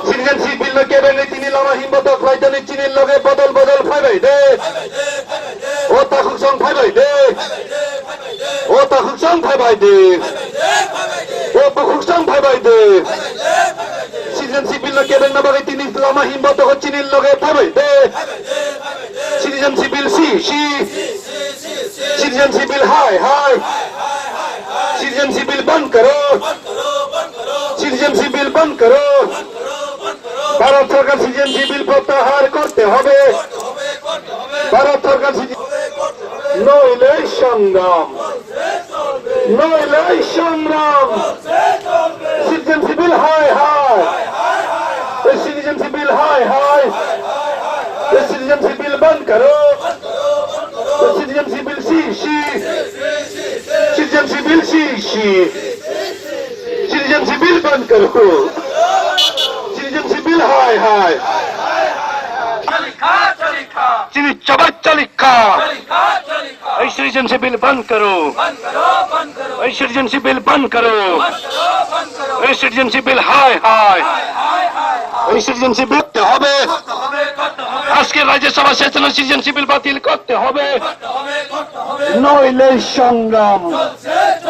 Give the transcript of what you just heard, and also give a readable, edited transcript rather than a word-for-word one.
citizenship বিল কেবেলে তিনি লামা হিম্মত রাজধানী চীনের লগে বদল বদল ফাইবাই দে ও তাকুক সং ফাইবাই দে ও তাকুক সং ফাইবাই দে ও তাকুক সং ফাইবাই দে সিটিজেনশিপ বিল কেবেল না বাগে তিনি লামা হিম্মত চীনের লগে ফাইবাই দে সিটিজেনশিপ বিল সি সি সিটিজেনশিপ বিল হাই হাই सिटीजनशिप बिल बंद करो सिटीजनशिप बिल बंद करो भारत सरकार सिटीजनशिप बिल प्रत्याहार करते হবে भारत सरकार নইলে সংগ্রাম নইলে সংগ্রাম সিটিজেনশিপ বিল হাই হাই সিটিজেনশিপ বিল হাই হাই সিটিজেনশিপ বিল बंद करो सिटीजनशिप बिल सी सी सिटीजनशिप बिल सी सी सिटीजनशिप बिल बंद करो सिटीजनशिप बिल हाय हाय चीनी चबच्चा लिखा सिटीजनशिप बिल बंद करो सिटीजनशिप बिल बंद करो सिटीजनशिप बिल हाय हाय सिटीजनशिप बिल হবে আজকে রাজ্যসভা সেশনে সিটিজেনশিপ বিল বাতিল করতে হবে নইলে সংগ্রাম